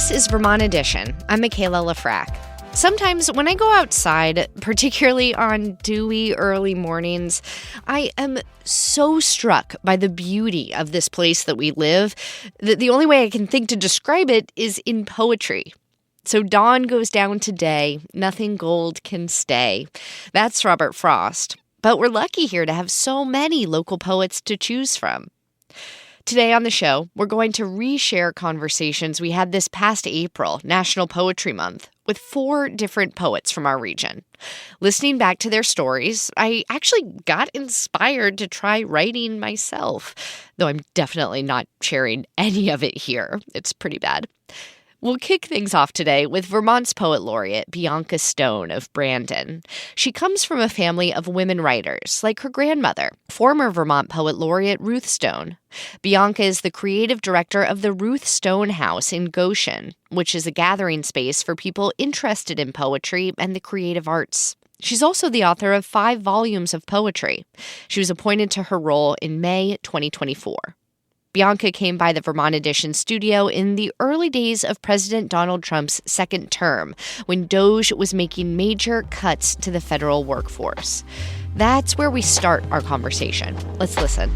This is Vermont Edition. I'm Michaela Lafrac. Sometimes when I go outside, particularly on dewy early mornings, I am so struck by the beauty of this place that we live that the only way I can think to describe it is in poetry. So dawn goes down today, nothing gold can stay. That's Robert Frost. But we're lucky here to have so many local poets to choose from. Today on the show, we're going to reshare conversations we had this past April, National Poetry Month, with 4 different poets from our region. Listening back to their stories, I actually got inspired to try writing myself, though I'm definitely not sharing any of it here. It's pretty bad. We'll kick things off today with Vermont's poet laureate, Bianca Stone of Brandon. She comes from a family of women writers, like her grandmother, former Vermont poet laureate Ruth Stone. Bianca is the creative director of the Ruth Stone House in Goshen, which is a gathering space for people interested in poetry and the creative arts. She's also the author of 5 volumes of poetry. She was appointed to her role in May 2024. Bianca came by the Vermont Edition studio in the early days of President Donald Trump's second term, when DOGE was making major cuts to the federal workforce. That's where we start our conversation. Let's listen.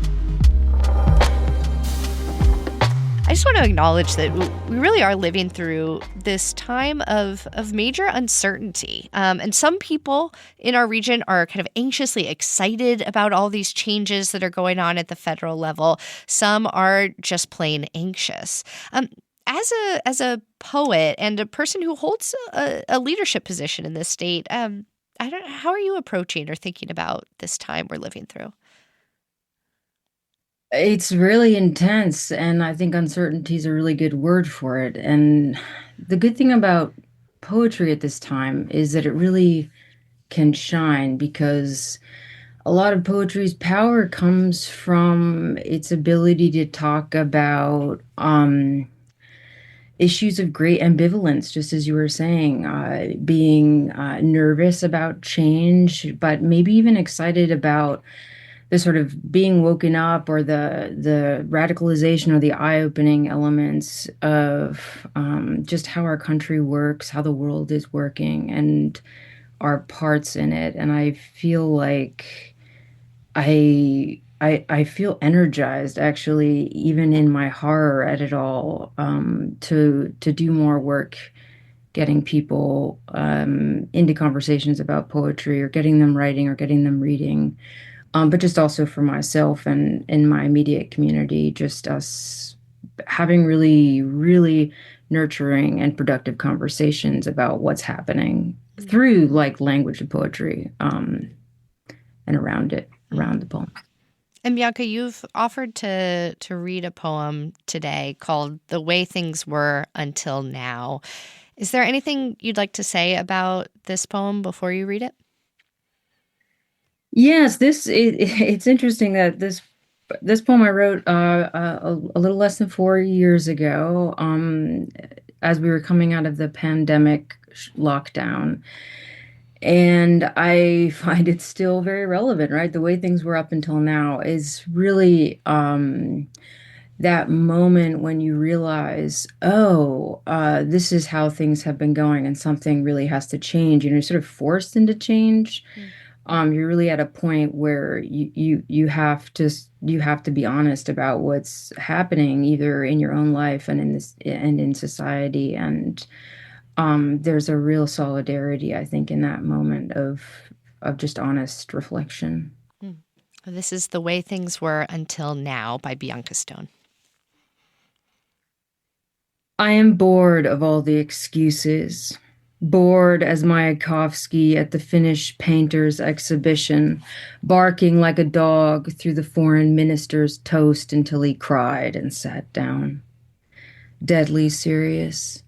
I just want to acknowledge that we really are living through this time of major uncertainty. And some people in our region are kind of anxiously excited about all these changes that are going on at the federal level. Some are just plain anxious. As a poet and a person who holds a leadership position in this state, how are you approaching or thinking about this time we're living through? It's really intense, and I think uncertainty is a really good word for it. And the good thing about poetry at this time is that it really can shine, because a lot of poetry's power comes from its ability to talk about issues of great ambivalence, just as you were saying, being nervous about change, but maybe even excited about the sort of being woken up, or the radicalization or the eye-opening elements of just how our country works, how the world is working, and our parts in it. And I feel like I feel energized, actually, even in my horror at it all, to do more work getting people into conversations about poetry, or getting them writing, or getting them reading. But just also for myself and in my immediate community, just us having really, really nurturing and productive conversations about what's happening through language of poetry, and around it, around the poem. And Bianca, you've offered to read a poem today called "The Way Things Were Until Now." Is there anything you'd like to say about this poem before you read it? Yes, it's interesting that this poem I wrote a little less than 4 years ago, as we were coming out of the pandemic lockdown, and I find it still very relevant. Right, the way things were up until now is really that moment when you realize, this is how things have been going, and something really has to change. You're sort of forced into change. You're really at a point where you have to be honest about what's happening, either in your own life and in society. And there's a real solidarity, I think, in that moment of just honest reflection. This is "The Way Things Were Until Now" by Bianca Stone. I am bored of all the excuses. Bored as Mayakovsky at the Finnish painter's exhibition, barking like a dog through the foreign minister's toast until he cried and sat down. Deadly serious.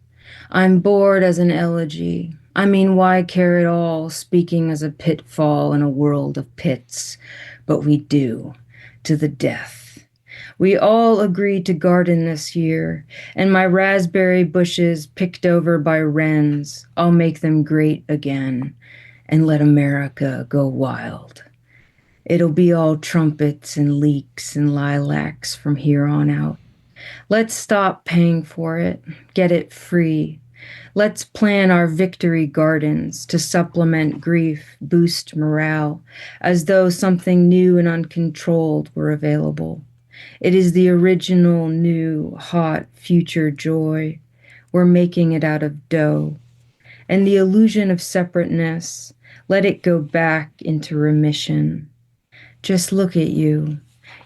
I'm bored as an elegy. I mean, why care at all, speaking as a pitfall in a world of pits? But we do, to the death. We all agreed to garden this year, and my raspberry bushes picked over by wrens, I'll make them great again and let America go wild. It'll be all trumpets and leeks and lilacs from here on out. Let's stop paying for it, get it free. Let's plan our victory gardens to supplement grief, boost morale, as though something new and uncontrolled were available. It is the original, new, hot, future joy. We're making it out of dough. And the illusion of separateness, let it go back into remission. Just look at you.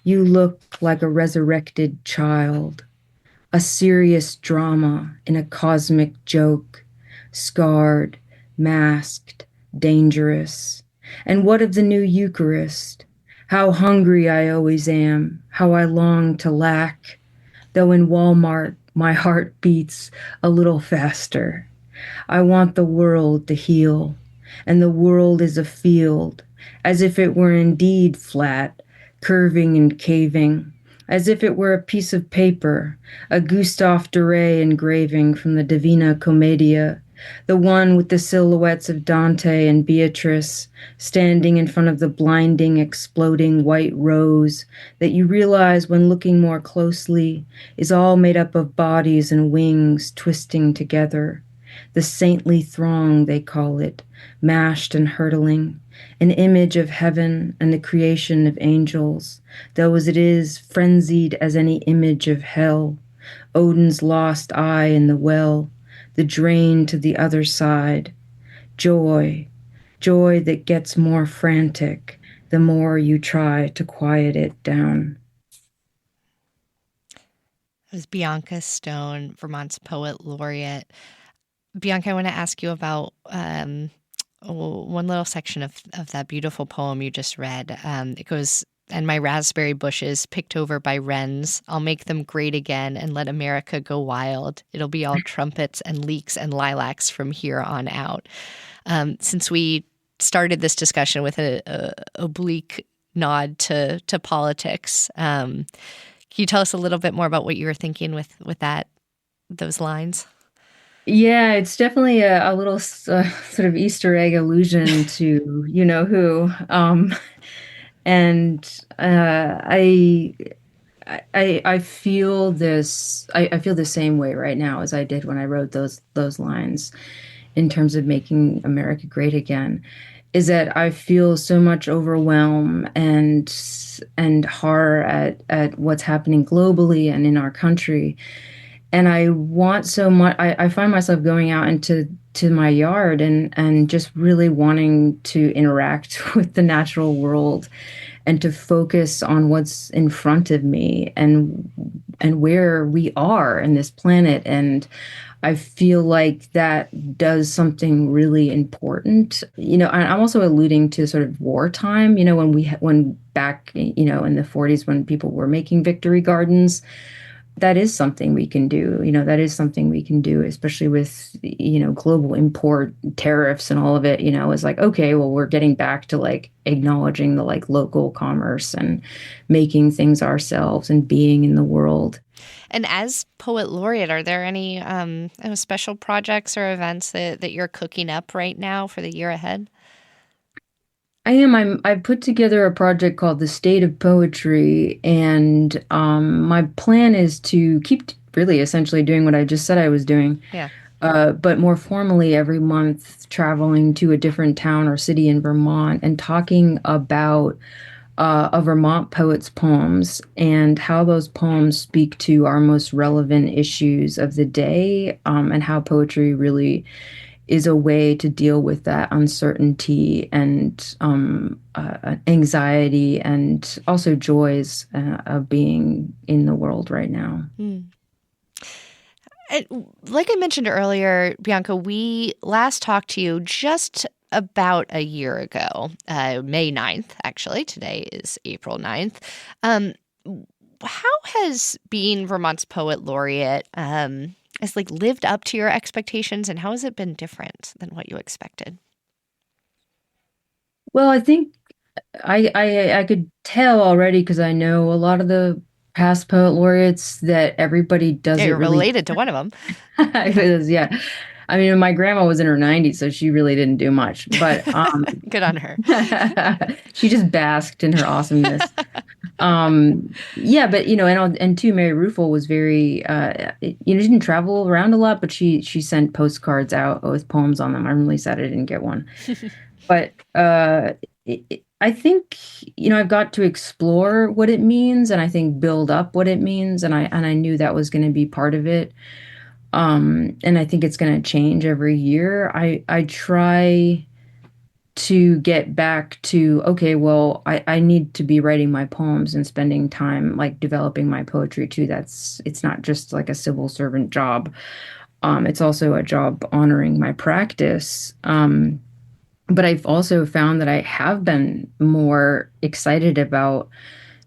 You look like a resurrected child, a serious drama in a cosmic joke, scarred, masked, dangerous. And what of the new Eucharist? How hungry I always am, how I long to lack, though in Walmart my heart beats a little faster. I want the world to heal, and the world is a field, as if it were indeed flat, curving and caving, as if it were a piece of paper, a Gustave Doré engraving from the Divina Commedia, the one with the silhouettes of Dante and Beatrice standing in front of the blinding, exploding white rose that you realize when looking more closely is all made up of bodies and wings twisting together. The saintly throng, they call it, mashed and hurtling, an image of heaven and the creation of angels, though as it is frenzied as any image of hell, Odin's lost eye in the well, the drain to the other side. Joy, joy that gets more frantic the more you try to quiet it down. It was Bianca Stone, Vermont's poet laureate. Bianca, I want to ask you about one little section of that beautiful poem you just read. It goes, and my raspberry bushes picked over by wrens, I'll make them great again and let America go wild. It'll be all trumpets and leeks and lilacs from here on out. Since we started this discussion with a oblique nod to politics, can you tell us a little bit more about what you were thinking with those lines? Yeah, it's definitely a little sort of Easter egg allusion to you know who. And I feel this. I feel the same way right now as I did when I wrote those lines, in terms of making America great again. Is that I feel so much overwhelm and horror at what's happening globally and in our country, and I want so much. I find myself going out into my yard and just really wanting to interact with the natural world and to focus on what's in front of me and where we are in this planet. And I feel like that does something really important. I'm also alluding to sort of wartime, when back, in the 40s when people were making victory gardens. That is something we can do. That is something we can do, especially with, global import tariffs and all of it, is like, okay, well, we're getting back to like acknowledging the like local commerce and making things ourselves and being in the world. And as poet laureate, are there any special projects or events that you're cooking up right now for the year ahead? I am. I put together a project called The State of Poetry, and my plan is to keep really essentially doing what I just said I was doing. Yeah. But more formally every month, traveling to a different town or city in Vermont and talking about a Vermont poet's poems and how those poems speak to our most relevant issues of the day, and how poetry really is a way to deal with that uncertainty and anxiety and also joys of being in the world right now. Mm. Like I mentioned earlier, Bianca, we last talked to you just about a year ago, May 9th, actually. Today is April 9th. How has being Vermont's poet laureate has lived up to your expectations, and how has it been different than what you expected? Well, I think I could tell already because I know a lot of the past poet laureates that everybody does Yeah, it you're really. related to one of them. Yeah. I mean, my grandma was in her 90s, so she really didn't do much. But Good on her. she just basked in her awesomeness. Yeah, but and too, Mary Ruefle was very, she didn't travel around a lot, but she sent postcards out with poems on them. I'm really sad I didn't get one. But I think, I've got to explore what it means, and I think build up what it means, and I knew that was going to be part of it. And I think it's going to change every year. I try to get back to, okay, well, I need to be writing my poems and spending time like developing my poetry too. It's not just like a civil servant job. It's also a job honoring my practice. But I've also found that I have been more excited about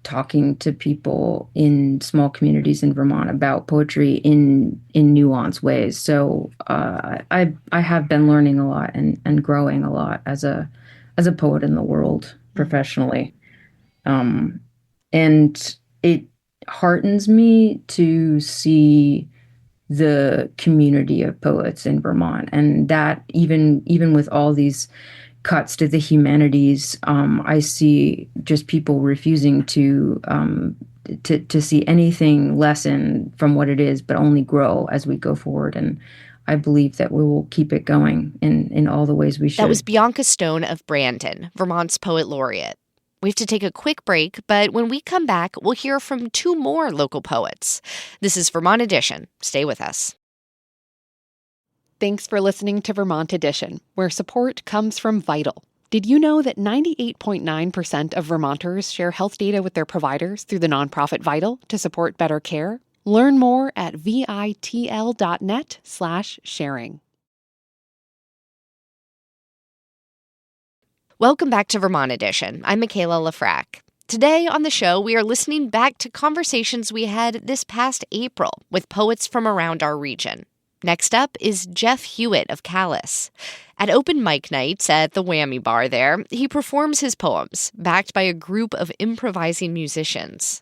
talking to people in small communities in Vermont about poetry in nuanced ways. So I have been learning a lot and growing a lot as a poet in the world professionally. And it heartens me to see the community of poets in Vermont, and that even with all these cuts to the humanities, I see just people refusing to see anything lessen from what it is, but only grow as we go forward. And I believe that we will keep it going in all the ways we should. That was Bianca Stone of Brandon, Vermont's poet laureate. We have to take a quick break, but when we come back, we'll hear from two more local poets. This is Vermont Edition. Stay with us. Thanks for listening to Vermont Edition, where support comes from Vital. Did you know that 98.9% of Vermonters share health data with their providers through the nonprofit Vital to support better care? Learn more at vitl.net/sharing. Welcome back to Vermont Edition. I'm Michaela Lafrac. Today on the show, we are listening back to conversations we had this past April with poets from around our region. Next up is Jeff Hewitt of Calais. At open mic nights at the Whammy Bar there, he performs his poems, backed by a group of improvising musicians.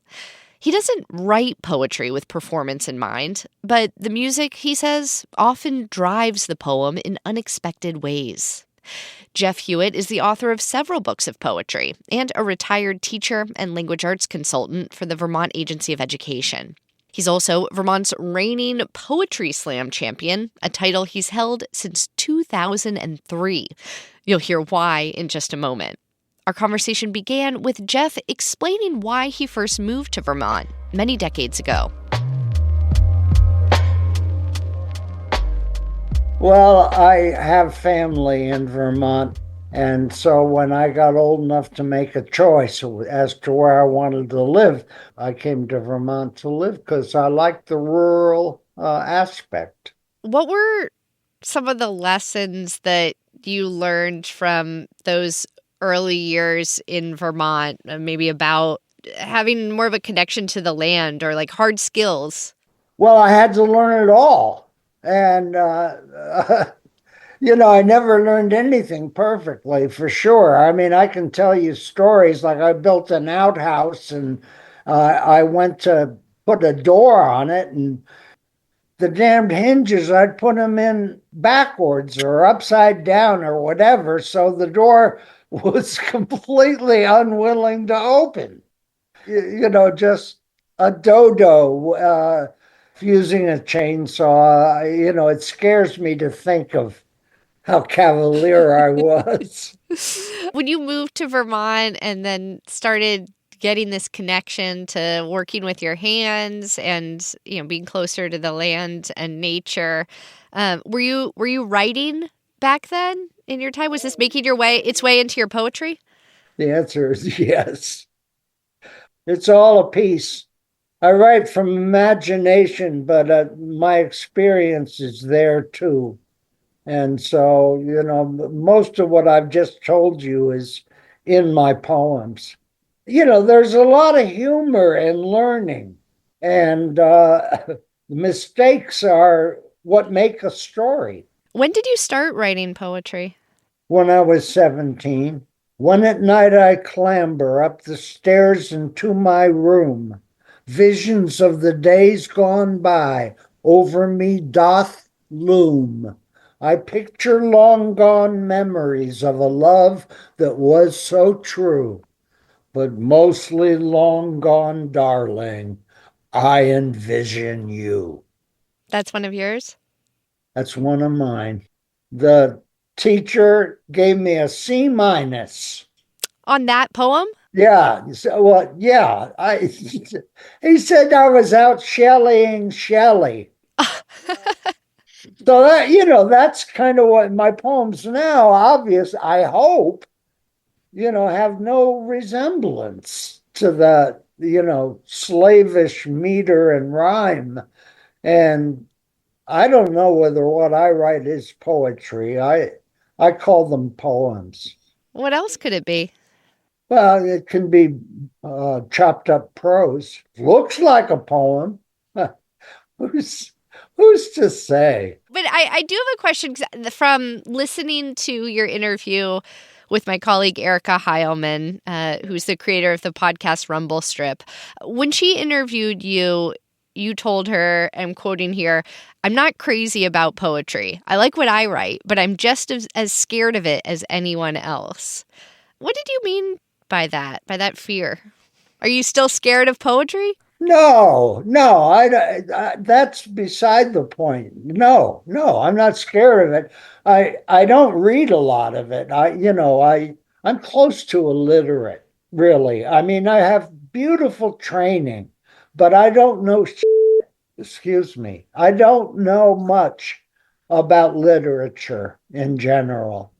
He doesn't write poetry with performance in mind, but the music, he says, often drives the poem in unexpected ways. Jeff Hewitt is the author of several books of poetry and a retired teacher and language arts consultant for the Vermont Agency of Education. He's also Vermont's reigning Poetry Slam champion, a title he's held since 2003. You'll hear why in just a moment. Our conversation began with Jeff explaining why he first moved to Vermont many decades ago. Well, I have family in Vermont, and so when I got old enough to make a choice as to where I wanted to live, I came to Vermont to live because I liked the rural aspect. What were some of the lessons that you learned from those early years in Vermont, maybe about having more of a connection to the land or like hard skills? Well, I had to learn it all. And, I never learned anything perfectly, for sure. I mean, I can tell you stories like I built an outhouse and I went to put a door on it, and the damned hinges, I'd put them in backwards or upside down or whatever. So the door was completely unwilling to open. Just a dodo. Using a chainsaw, it scares me to think of how cavalier I was. When you moved to Vermont and then started getting this connection to working with your hands and, being closer to the land and nature, were you writing back then in your time? Was this making its way into your poetry? The answer is yes. It's all a piece. I write from imagination, but my experience is there too. And so, most of what I've just told you is in my poems. There's a lot of humor in learning, and mistakes are what make a story. When did you start writing poetry? When I was 17. When at night I clamber up the stairs into my room, visions of the days gone by over me doth loom. I picture long gone memories of a love that was so true. but mostly long gone, darling. I envision you. That's one of yours? That's one of mine. The teacher gave me a C minus. On that poem? Yeah. So, well, yeah. He said I was out Shelleying Shelley. So that, that's kind of what my poems now, obvious, I hope, have no resemblance to the, slavish meter and rhyme. And I don't know whether what I write is poetry. I call them poems. What else could it be? Well, it can be chopped up prose. Looks like a poem. Who's who's to say? But I do have a question from listening to your interview with my colleague Erica Heilman, who's the creator of the podcast Rumble Strip. When she interviewed you, you told her, I'm quoting here, "I'm not crazy about poetry. I like what I write, but I'm just as scared of it as anyone else." What did you mean by that fear? Are you still scared of poetry? No, that's beside the point. No, I'm not scared of it. I don't read a lot of it. I'm close to illiterate, really. I mean, I have beautiful training, but I don't know, excuse me, I don't know much about literature in general.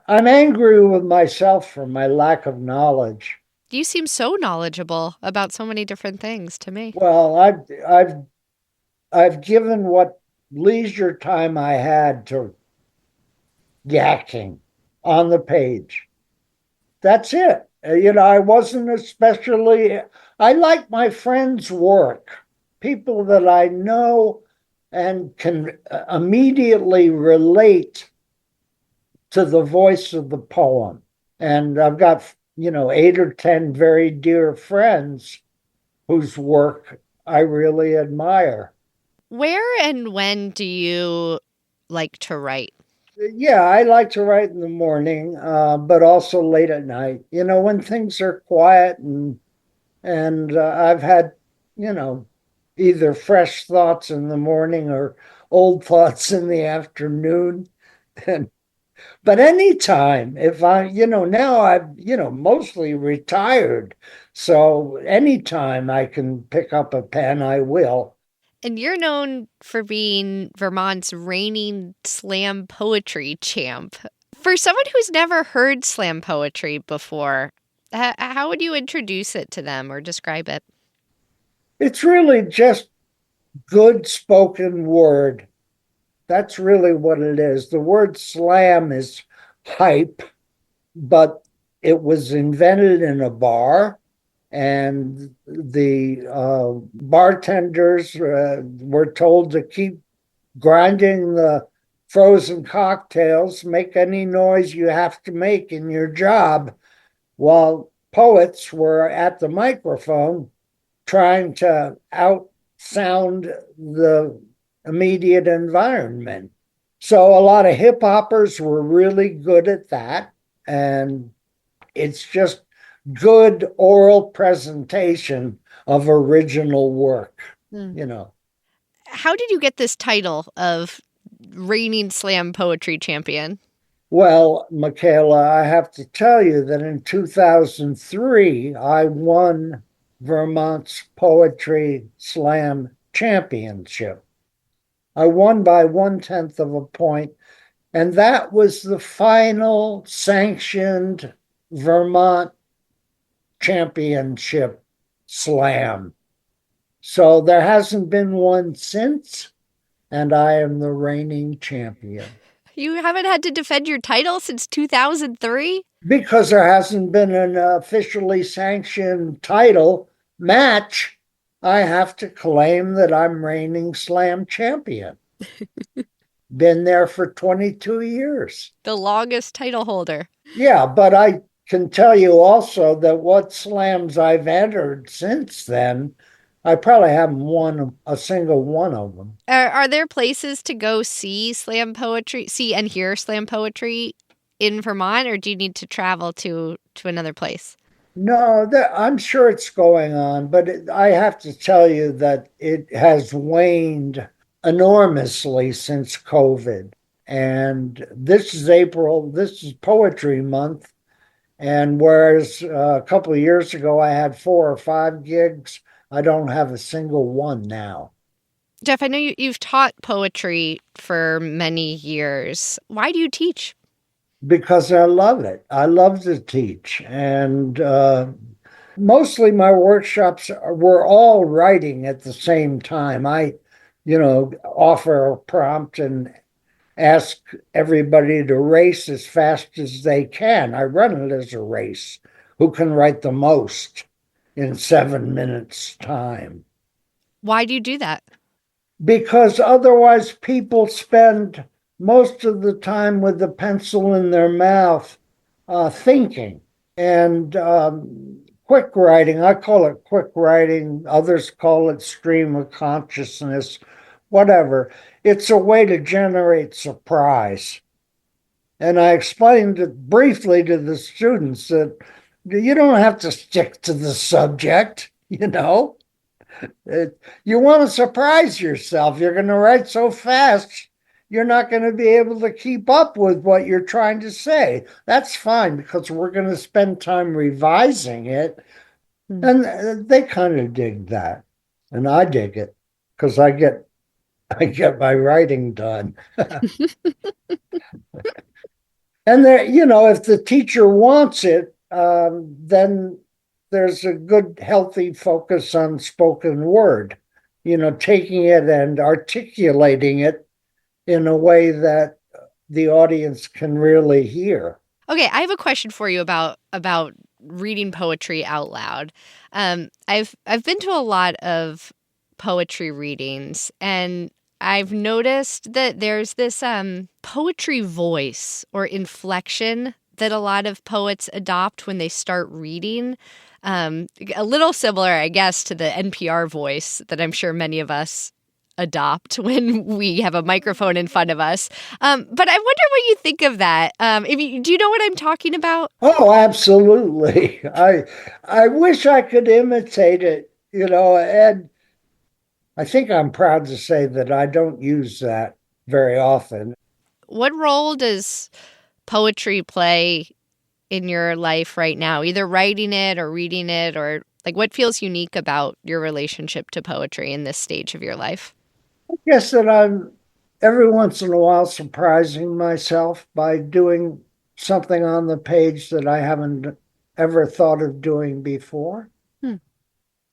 I'm angry with myself for my lack of knowledge. You seem so knowledgeable about so many different things to me. Well, I've given what leisure time I had to yakking on the page. That's it. I wasn't especially, I like my friends' work, people that I know and can immediately relate to the voice of the poem. And I've got, 8 or 10 very dear friends whose work I really admire. Where and when do you like to write? Yeah, I like to write in the morning, but also late at night. When things are quiet and I've had, either fresh thoughts in the morning or old thoughts in the afternoon. And but anytime, if now I've, mostly retired. So anytime I can pick up a pen, I will. And you're known for being Vermont's reigning slam poetry champ. For someone who's never heard slam poetry before, how would you introduce it to them or describe it? It's really just good spoken word. That's really what it is. The word slam is hype, but it was invented in a bar, and the bartenders were told to keep grinding the frozen cocktails, make any noise you have to make in your job, while poets were at the microphone trying to outsound the immediate environment. So a lot of hip hoppers were really good at that. And it's just good oral presentation of original work, How did you get this title of reigning slam poetry champion? Well, Michaela, I have to tell you that in 2003, I won Vermont's Poetry Slam Championship. I won by 1/10 of a point, and that was the final sanctioned Vermont Championship Slam. So there hasn't been one since, and I am the reigning champion. You haven't had to defend your title since 2003? Because there hasn't been an officially sanctioned title match, I have to claim that I'm reigning slam champion. Been there for 22 years. The longest title holder. Yeah, but I can tell you also that what slams I've entered since then, I probably haven't won a single one of them. Are there places to go see and hear slam poetry in Vermont, or do you need to travel to another place? No, I'm sure it's going on, but I have to tell you that it has waned enormously since COVID. And this is April, this is Poetry Month. And whereas a couple of years ago I had 4 or 5 gigs, I don't have a single one now. Jeff, I know you've taught poetry for many years. Why do you teach? Because I love it. I love to teach. And mostly my workshops were all writing at the same time. Offer a prompt and ask everybody to race as fast as they can. I run it as a race. Who can write the most in 7 minutes time? Why do you do that? Because otherwise people spend most of the time with the pencil in their mouth thinking. And quick writing, I call it quick writing, others call it stream of consciousness, whatever. It's a way to generate surprise. And I explained it briefly to the students that you don't have to stick to the subject, You want to surprise yourself. You're going to write so fast, you're not going to be able to keep up with what you're trying to say. That's fine because we're going to spend time revising it. And they kind of dig that. And I dig it because I get my writing done. And if the teacher wants it, then there's a good, healthy focus on spoken word, taking it and articulating it in a way that the audience can really hear. Okay, I have a question for you about reading poetry out loud. I've been to a lot of poetry readings, and I've noticed that there's this poetry voice or inflection that a lot of poets adopt when they start reading. A little similar, I guess, to the NPR voice that I'm sure many of us adopt when we have a microphone in front of us. But I wonder what you think of that. Do you know what I'm talking about? Oh, absolutely. I wish I could imitate it, and I think I'm proud to say that I don't use that very often. What role does poetry play in your life right now, either writing it or reading it, or like what feels unique about your relationship to poetry in this stage of your life? I guess that I'm every once in a while surprising myself by doing something on the page that I haven't ever thought of doing before.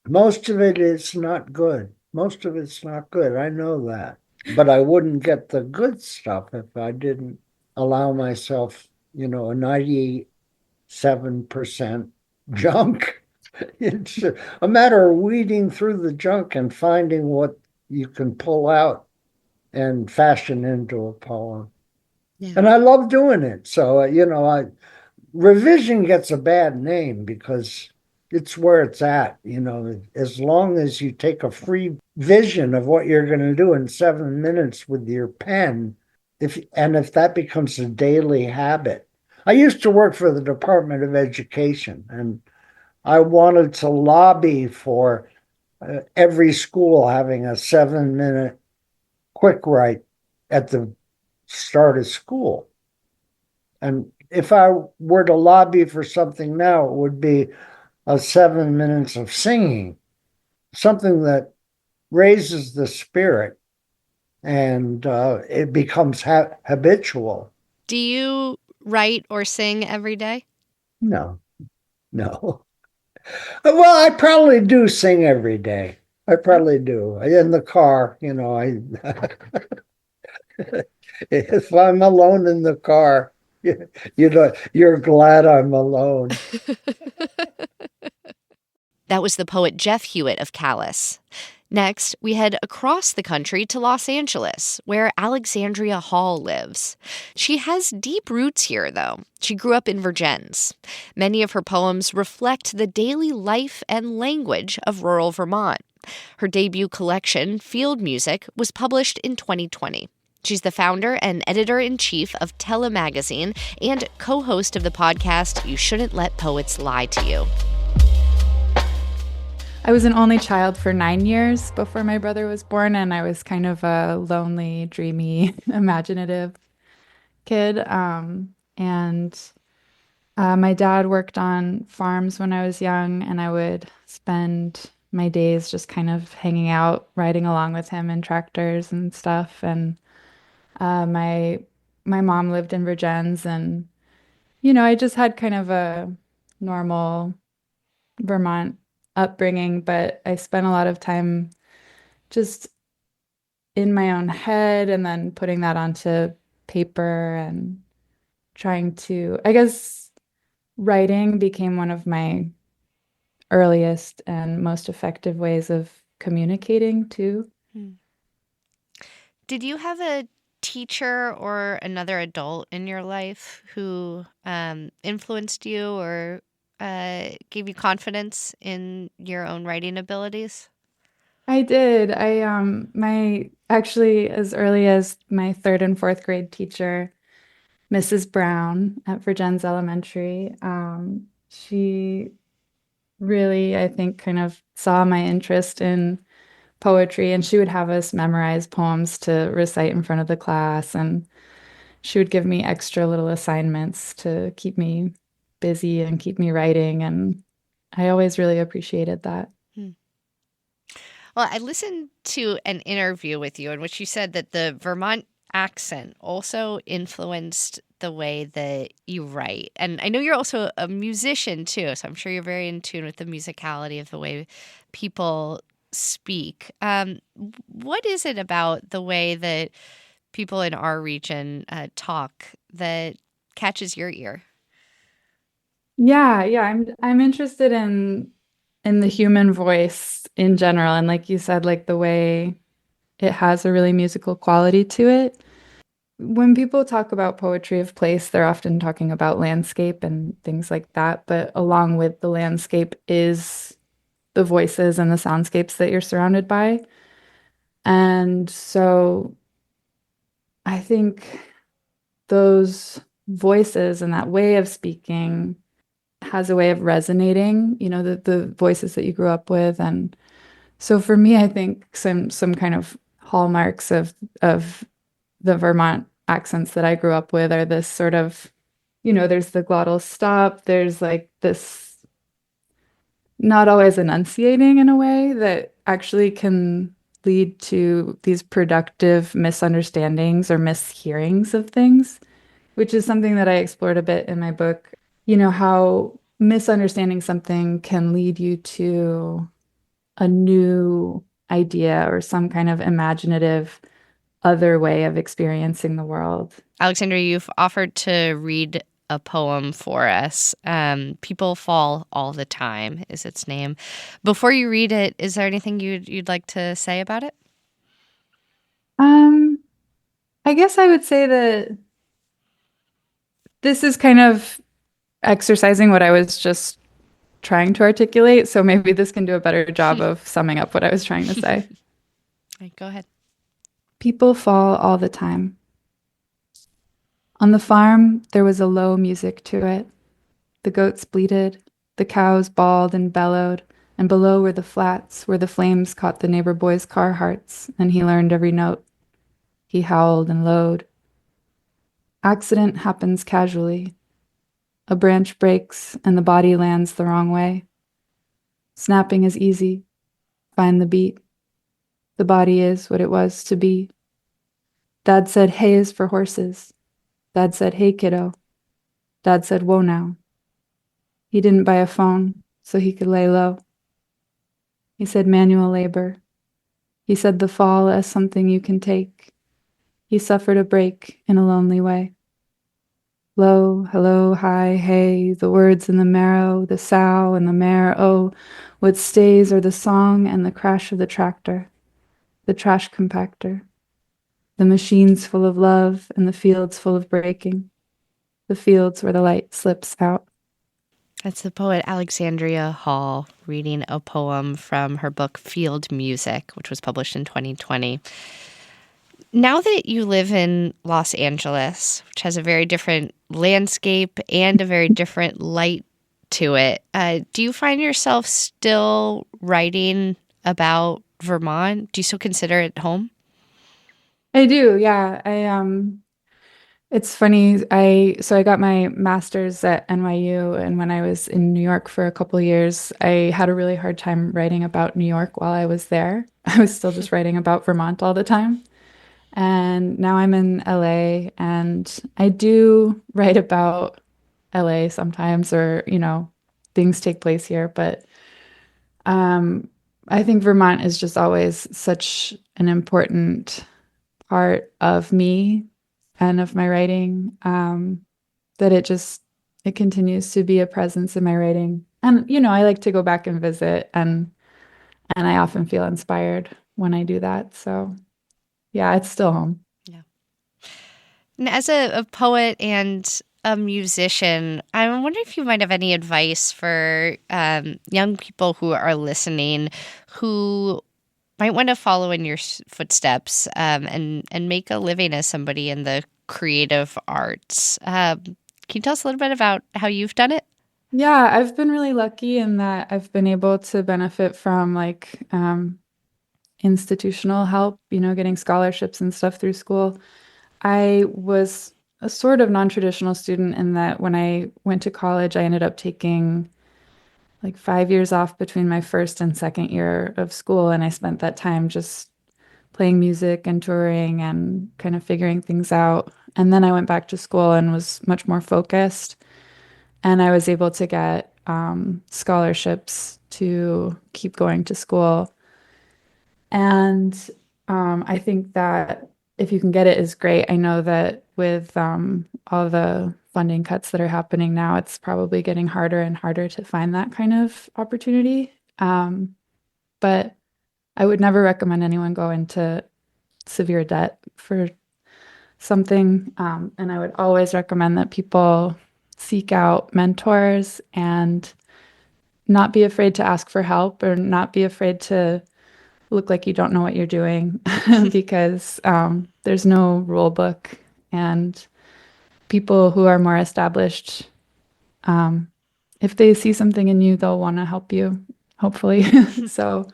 Most of it is not good. Most of it's not good. I know that. But I wouldn't get the good stuff if I didn't allow myself, a 97% junk. It's a matter of weeding through the junk and finding what you can pull out and fashion into a poem. Yeah. And I love doing it. So, revision gets a bad name because it's where it's at, as long as you take a free vision of what you're going to do in 7 minutes with your pen, if that becomes a daily habit. I used to work for the Department of Education, and I wanted to lobby for every school having a 7-minute quick write at the start of school. And if I were to lobby for something now, it would be 7 minutes of singing, something that raises the spirit and it becomes habitual. Do you write or sing every day? No. Well, I probably do sing every day. I probably do. In the car, if I'm alone in the car, you're glad I'm alone. That was the poet Jeff Hewitt of Calais. Next, we head across the country to Los Angeles, where Alexandria Hall lives. She has deep roots here, though. She grew up in Vergennes. Many of her poems reflect the daily life and language of rural Vermont. Her debut collection, Field Music, was published in 2020. She's the founder and editor-in-chief of Tele Magazine and co-host of the podcast You Shouldn't Let Poets Lie to You. I was an only child for 9 years before my brother was born, and I was kind of a lonely, dreamy, imaginative kid. And My dad worked on farms when I was young, and I would spend my days just kind of hanging out, riding along with him in tractors and stuff. And my mom lived in Virgins, and I just had kind of a normal Vermont upbringing, but I spent a lot of time just in my own head and then putting that onto paper and trying to, I guess, writing became one of my earliest and most effective ways of communicating too. Did you have a teacher or another adult in your life who influenced you or gave you confidence in your own writing abilities? I did. My actually as early as my third and fourth grade teacher, Mrs. Brown at Virgins Elementary, she really, I think, kind of saw my interest in poetry, and she would have us memorize poems to recite in front of the class, and she would give me extra little assignments to keep me busy and keep me writing, and I always really appreciated that. Well, I listened to an interview with you in which you said that the Vermont accent also influenced the way that you write. And I know you're also a musician too, so I'm sure you're very in tune with the musicality of the way people speak. What is it about the way that people in our region talk that catches your ear? Yeah, I'm interested in the human voice in general, and like you said, like the way it has a really musical quality to it. When people talk about poetry of place, they're often talking about landscape and things like that, but along with the landscape is the voices and the soundscapes that you're surrounded by. And so I think those voices and that way of speaking has a way of resonating, the voices that you grew up with. And so for me, I think some kind of hallmarks of the Vermont accents that I grew up with are this sort of, there's the glottal stop, there's like this not always enunciating in a way that actually can lead to these productive misunderstandings or mishearings of things, which is something that I explored a bit in my book. How misunderstanding something can lead you to a new idea or some kind of imaginative other way of experiencing the world. Alexandria, you've offered to read a poem for us. People Fall All the Time is its name. Before you read it, is there anything you'd like to say about it? I guess I would say that this is kind of exercising what I was just trying to articulate, so maybe this can do a better job of summing up what I was trying to say. Right, go ahead. People fall all the time. On the farm, there was a low music to it. The goats bleated, the cows bawled and bellowed, and below were the flats where the flames caught the neighbor boy's car hearts, and he learned every note. He howled and lowed. Accident happens casually. A branch breaks, and the body lands the wrong way. Snapping is easy. Find the beat. The body is what it was to be. Dad said hay is for horses. Dad said, hey, kiddo. Dad said, whoa now. He didn't buy a phone so he could lay low. He said manual labor. He said the fall as something you can take. He suffered a break in a lonely way. Low, hello, hi, hey, the words in the marrow, the sow and the mare, oh, what stays are the song and the crash of the tractor, the trash compactor, the machines full of love and the fields full of breaking, the fields where the light slips out. That's the poet Alexandria Hall reading a poem from her book Field Music, which was published in 2020. Now that you live in Los Angeles, which has a very different landscape and a very different light to it. Do you find yourself still writing about Vermont? Do you still consider it home? I do, yeah. It's funny. I got my master's at NYU, and when I was in New York for a couple of years, I had a really hard time writing about New York while I was there. I was still just writing about Vermont all the time. And now I'm in LA, and I do write about LA sometimes, or, things take place here, but I think Vermont is just always such an important part of me and of my writing, that it continues to be a presence in my writing. And I like to go back and visit, and I often feel inspired when I do that. So yeah, it's still home. Yeah. And as a poet and a musician, I'm wondering if you might have any advice for young people who are listening who might want to follow in your footsteps, and make a living as somebody in the creative arts. Can you tell us a little bit about how you've done it? Yeah, I've been really lucky in that I've been able to benefit from institutional help, getting scholarships and stuff through school. I was a sort of non-traditional student in that when I went to college, I ended up taking like 5 years off between my first and second year of school. And I spent that time just playing music and touring and kind of figuring things out. And then I went back to school and was much more focused. And I was able to get scholarships to keep going to school. And I think that if you can get it is great. I know that with all the funding cuts that are happening now, it's probably getting harder and harder to find that kind of opportunity. But I would never recommend anyone go into severe debt for something. And I would always recommend that people seek out mentors and not be afraid to ask for help, or not be afraid to look like you don't know what you're doing, because there's no rule book, and people who are more established, if they see something in you, they'll want to help you, hopefully. So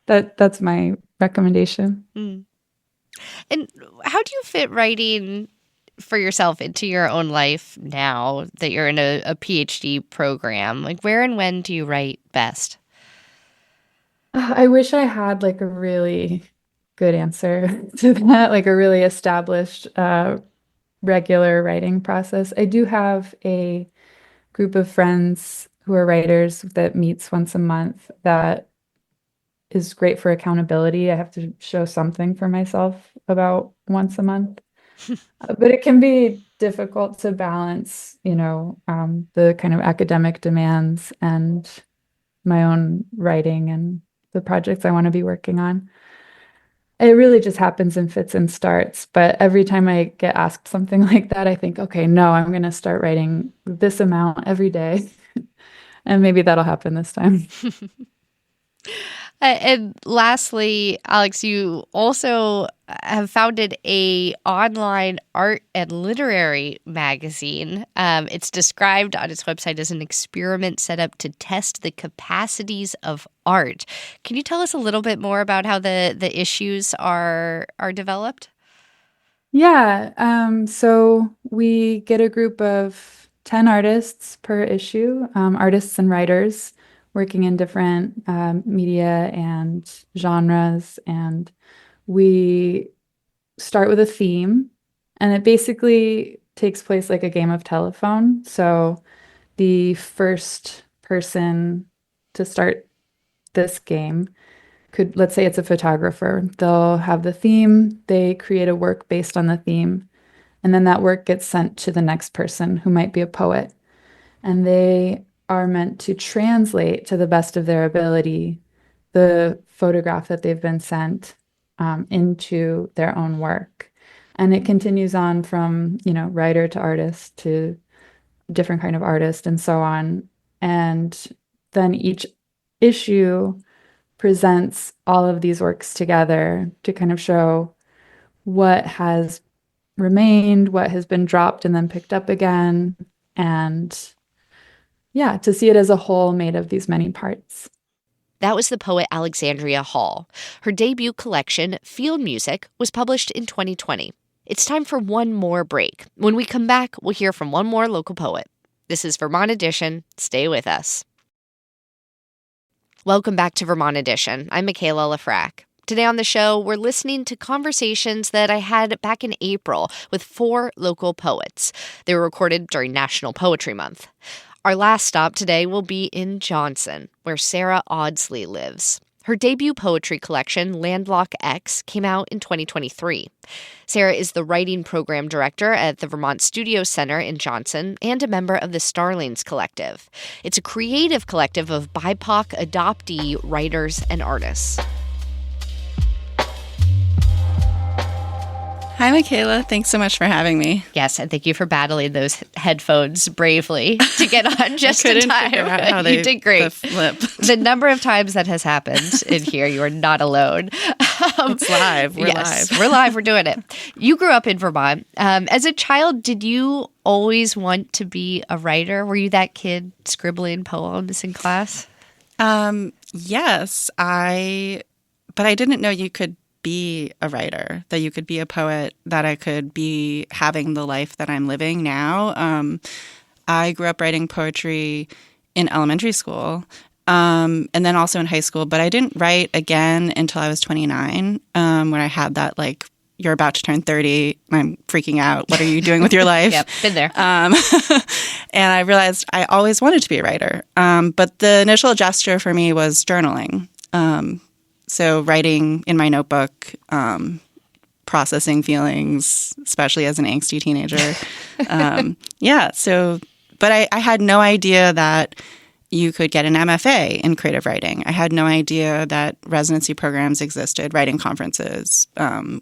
that's my recommendation. Mm. And how do you fit writing for yourself into your own life now that you're in a PhD program? Like, where and when do you write best? I wish I had like a really good answer to that, like a really established, regular writing process. I do have a group of friends who are writers that meets once a month that is great for accountability. I have to show something for myself about once a month. But it can be difficult to balance, the kind of academic demands and my own writing and the projects I want to be working on. It really just happens in fits and starts. But every time I get asked something like that, I think, okay, no, I'm going to start writing this amount every day. And maybe that'll happen this time. And lastly, Alex, you also have founded a online art and literary magazine. It's described on its website as an experiment set up to test the capacities of art. Can you tell us a little bit more about how the issues are developed? Yeah. So we get a group of 10 artists per issue, artists and writers working in different media and genres. And we start with a theme, and it basically takes place like a game of telephone. So the first person to start this game could, let's say it's a photographer, they'll have the theme, they create a work based on the theme, and then that work gets sent to the next person who might be a poet. And they are meant to translate to the best of their ability the photograph that they've been sent into their own work. And it continues on from, writer to artist to different kind of artist and so on. And then each issue presents all of these works together to kind of show what has remained, what has been dropped and then picked up again, and yeah, to see it as a whole made of these many parts. That was the poet Alexandria Hall. Her debut collection, Field Music, was published in 2020. It's time for one more break. When we come back, we'll hear from one more local poet. This is Vermont Edition. Stay with us. Welcome back to Vermont Edition. I'm Michaela Lafrac. Today on the show, we're listening to conversations that I had back in April with 4 local poets. They were recorded during National Poetry Month. Our last stop today will be in Johnson, where Sarah Audsley lives. Her debut poetry collection, Landlock X, came out in 2023. Sarah is the writing program director at the Vermont Studio Center in Johnson and a member of the Starlings Collective. It's a creative collective of BIPOC adoptee writers and artists. Hi, Michaela. Thanks so much for having me. Yes, and thank you for battling those headphones bravely to get on just in time. Figure out how You did great. Flip. The number of times that has happened in here, you are not alone. It's live. We're live. We're live. We're doing it. You grew up in Vermont. As a child, did you always want to be a writer? Were you that kid scribbling poems in class? Yes, but I didn't know you could be a writer, that you could be a poet, that I could be having the life that I'm living now. I grew up writing poetry in elementary school and then also in high school, but I didn't write again until I was 29 when I had that, like, you're about to turn 30, I'm freaking out. What are you doing with your life? Yep, been there. And I realized I always wanted to be a writer. But the initial gesture for me was journaling. So writing in my notebook, processing feelings, especially as an angsty teenager. But I had no idea that you could get an MFA in creative writing. I had no idea that residency programs existed, writing conferences,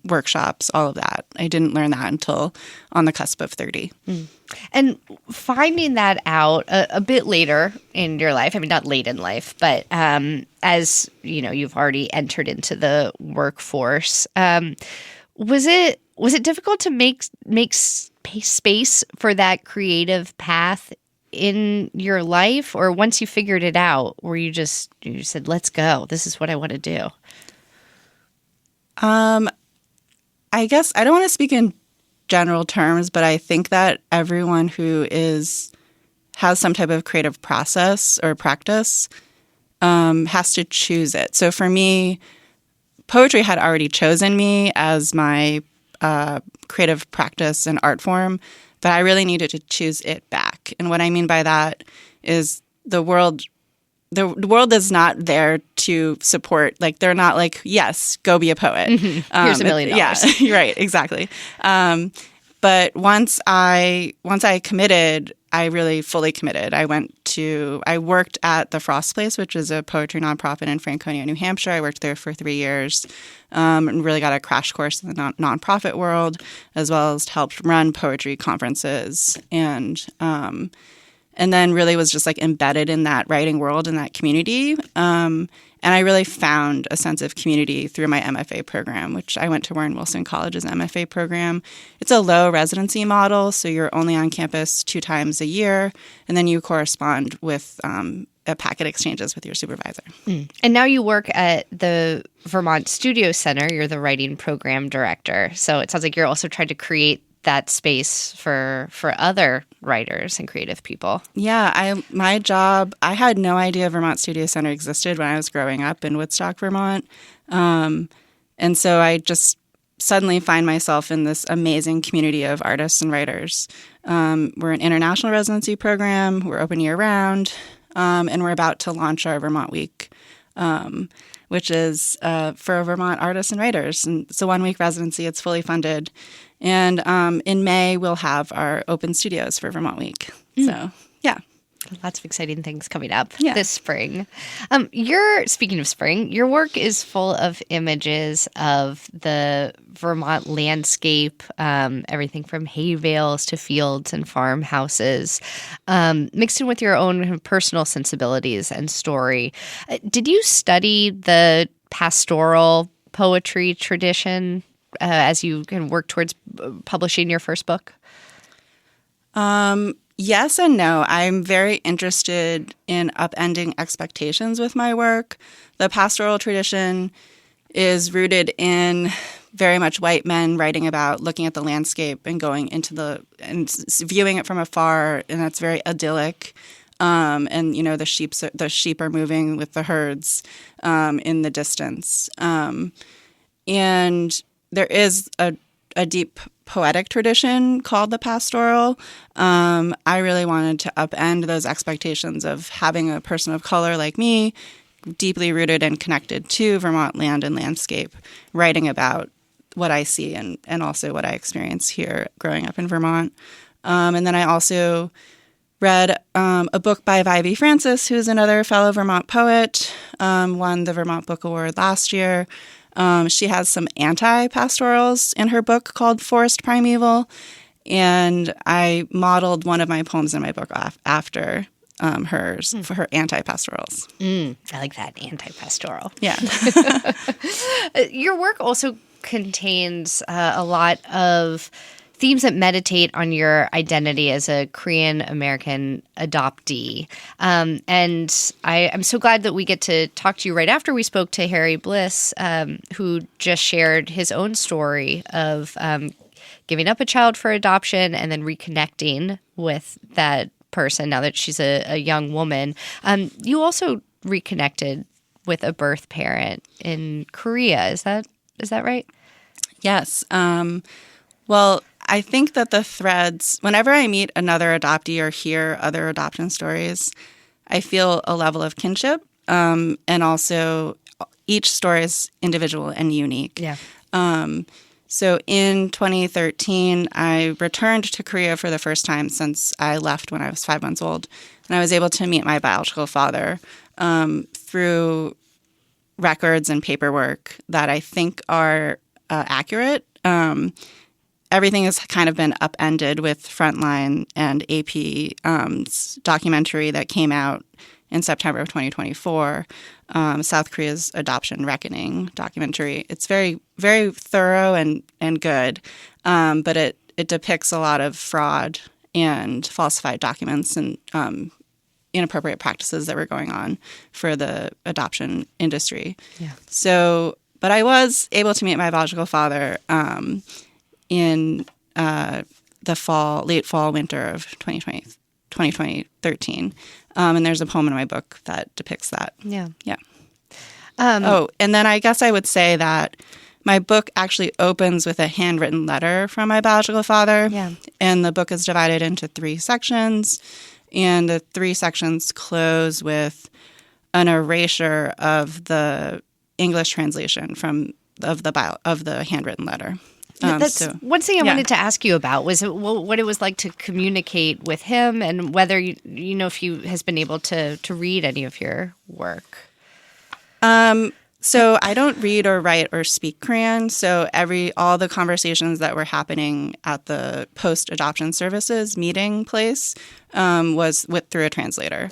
workshops, all of that. I didn't learn that until on the cusp of 30. Mm. And finding that out a bit later in your life, I mean, not late in life, but as you know, you've already entered into the workforce. Was it difficult to make space for that creative path in your life, or once you figured it out, where you said, "Let's go. This is what I want to do"? I guess I don't want to speak in general terms, but I think that everyone who has some type of creative process or practice has to choose it. So for me, poetry had already chosen me as my creative practice and art form, but I really needed to choose it back. And what I mean by that is the world is not there to support. Like, they're not like, yes, go be a poet. Mm-hmm. Here's $1 million. Yeah, right, exactly. But once I committed, I really fully committed. I worked at the Frost Place, which is a poetry nonprofit in Franconia, New Hampshire. I worked there for 3 years and really got a crash course in the nonprofit world, as well as helped run poetry conferences and then really was just like embedded in that writing world and that community. And I really found a sense of community through my MFA program, which I went to Warren Wilson College's MFA program. It's a low residency model, so you're only on campus 2 times a year, and then you correspond with packet exchanges with your supervisor. Mm. And now you work at the Vermont Studio Center. You're the writing program director. So it sounds like you're also trying to create that space for other writers and creative people. Yeah, my job, I had no idea Vermont Studio Center existed when I was growing up in Woodstock, Vermont. And so I just suddenly find myself in this amazing community of artists and writers. We're an international residency program. We're open year-round. And we're about to launch our Vermont Week, which is for Vermont artists and writers. And it's a 1-week residency. It's fully funded. And in May, we'll have our open studios for Vermont Week. So, yeah. Lots of exciting things coming up this spring. Speaking of spring, your work is full of images of the Vermont landscape, everything from hay bales to fields and farmhouses, mixed in with your own personal sensibilities and story. Did you study the pastoral poetry tradition as you can work towards publishing your first book? Yes and no. I'm very interested in upending expectations with my work. The pastoral tradition is rooted in very much white men writing about looking at the landscape and going into and viewing it from afar, and that's very idyllic. And the sheep are moving with the herds in the distance. And there is a deep poetic tradition called the pastoral. I really wanted to upend those expectations of having a person of color like me, deeply rooted and connected to Vermont land and landscape, writing about what I see and also what I experience here growing up in Vermont. And then I also read a book by Vivi Francis, who's another fellow Vermont poet, won the Vermont Book Award last year. She has some anti-pastorals in her book called Forest Primeval, and I modeled one of my poems in my book after hers for her anti-pastorals. I like that, anti-pastoral. Yeah. Your work also contains a lot of themes that meditate on your identity as a Korean American adoptee. And I'm so glad that we get to talk to you right after we spoke to Harry Bliss, who just shared his own story of giving up a child for adoption and then reconnecting with that person now that she's a young woman. You also reconnected with a birth parent in Korea. Is that right? Yes. Well, I think that the threads, whenever I meet another adoptee or hear other adoption stories, I feel a level of kinship. And also each story is individual and unique. Yeah. So in 2013, I returned to Korea for the first time since I left when I was 5 months old. And I was able to meet my biological father through records and paperwork that I think are accurate. Everything has kind of been upended with Frontline and AP documentary that came out in September of 2024, South Korea's Adoption Reckoning documentary. It's very, very thorough and good, but it depicts a lot of fraud and falsified documents and inappropriate practices that were going on for the adoption industry. Yeah. So, but I was able to meet my biological father in the late fall, winter of 2013. And there's a poem in my book that depicts that. Yeah. Yeah. And then I guess I would say that my book actually opens with a handwritten letter from my biological father. Yeah. And the book is divided into 3 sections. And the 3 sections close with an erasure of the English translation of the handwritten letter. That's one thing I wanted to ask you about was what it was like to communicate with him, and whether you know if he has been able to read any of your work. So I don't read or write or speak Korean. So all the conversations that were happening at the post-adoption services meeting place was through a translator.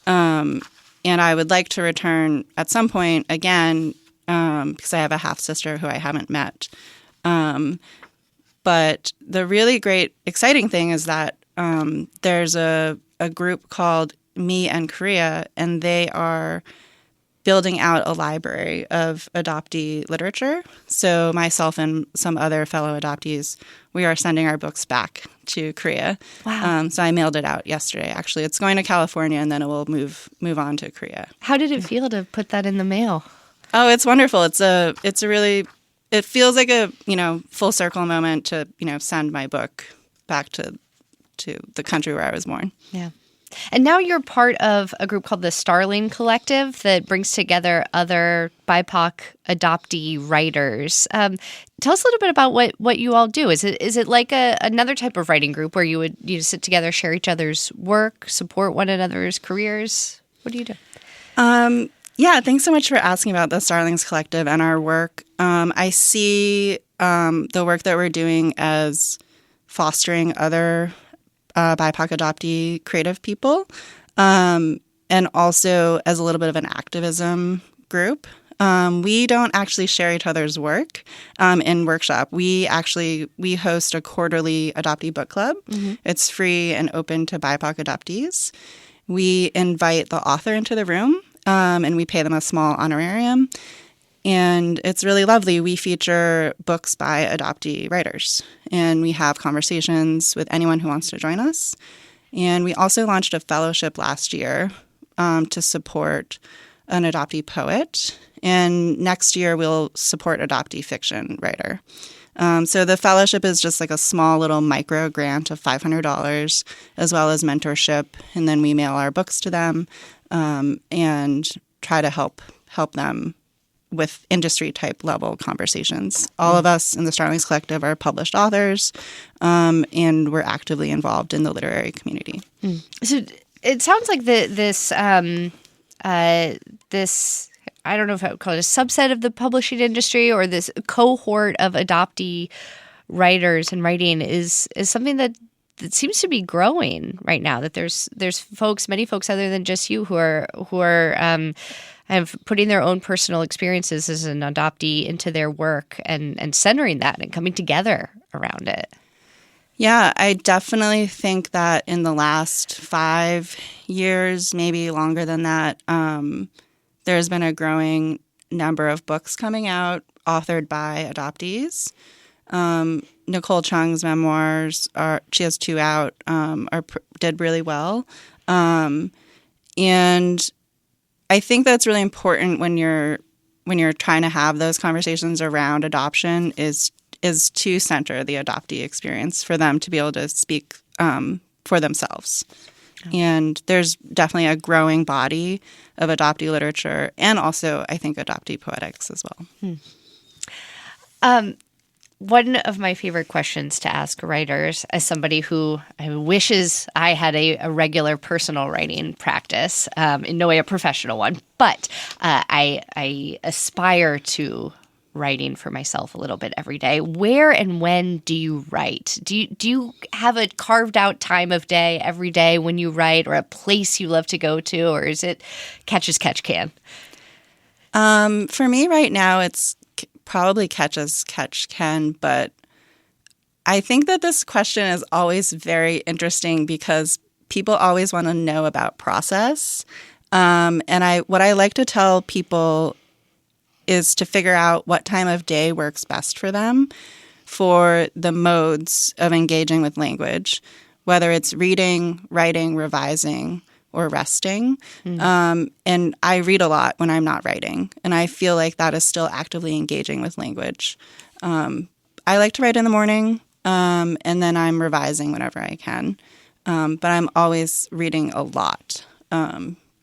And I would like to return at some point again because I have a half sister who I haven't met. But the really great, exciting thing is that there's a group called Me and Korea, and they are building out a library of adoptee literature. So myself and some other fellow adoptees, we are sending our books back to Korea. Wow. So I mailed it out yesterday. Actually, it's going to California, and then it will move on to Korea. How did it feel to put that in the mail? Oh, it's wonderful. It's a really. It feels like a, full circle moment to, send my book back to the country where I was born. Yeah. And now you're part of a group called the Starling Collective that brings together other BIPOC adoptee writers. Tell us a little bit about what you all do. Is it like another type of writing group where you sit together, share each other's work, support one another's careers? What do you do? Yeah, thanks so much for asking about the Starlings Collective and our work. I see the work that we're doing as fostering other BIPOC adoptee creative people, and also as a little bit of an activism group. We don't actually share each other's work in workshop. We host a quarterly adoptee book club. It's free and open to BIPOC adoptees. We invite the author into the room, and we pay them a small honorarium. And it's really lovely. We feature books by adoptee writers, and we have conversations with anyone who wants to join us. And we also launched a fellowship last year to support an adoptee poet. And next year, we'll support adoptee fiction writer. So the fellowship is just like a small little micro grant of $500, as well as mentorship. And then we mail our books to them and try to help them with industry type level conversations. All of us in the Starlings Collective are published authors, and we're actively involved in the literary community. So it sounds like this I don't know if I would call it a subset of the publishing industry, or this cohort of adoptee writers and writing is something that seems to be growing right now. That there's many folks other than just you who are putting their own personal experiences as an adoptee into their work and centering that and coming together around it. Yeah, I definitely think that in the last 5 years, maybe longer than that, there's been a growing number of books coming out authored by adoptees. Nicole Chung's memoirs she has 2 out, did really well. And I think that's really important when you're trying to have those conversations around adoption is to center the adoptee experience for them to be able to speak for themselves. And there's definitely a growing body of adoptee literature and also, I think, adoptee poetics as well. One of my favorite questions to ask writers, as somebody who wishes I had a regular personal writing practice, in no way a professional one, but I aspire to writing for myself a little bit every day. Where and when do you write? Do you have a carved out time of day every day when you write, or a place you love to go to, or is it catch as catch can? For me right now, it's probably catch as catch can, but I think that this question is always very interesting because people always want to know about process. And what I like to tell people is to figure out what time of day works best for them for the modes of engaging with language, whether it's reading, writing, revising, or resting. And I read a lot when I'm not writing, and I feel like that is still actively engaging with language. I like to write in the morning, and then I'm revising whenever I can. But I'm always reading a lot.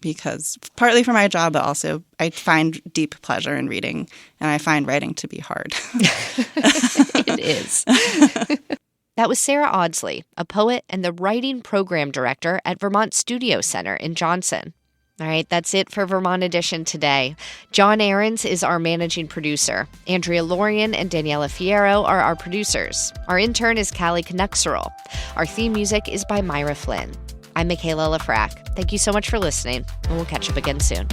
Because partly for my job, but also I find deep pleasure in reading, and I find writing to be hard. It is. That was Sarah Audsley, a poet and the writing program director at Vermont Studio Center in Johnson. All right, that's it for Vermont Edition today. John Ahrens is our managing producer. Andrea Lorian and Daniela Fierro are our producers. Our intern is Callie Knuxerl. Our theme music is by Myra Flynn. I'm Michaela Lafrac. Thank you so much for listening, and we'll catch up again soon.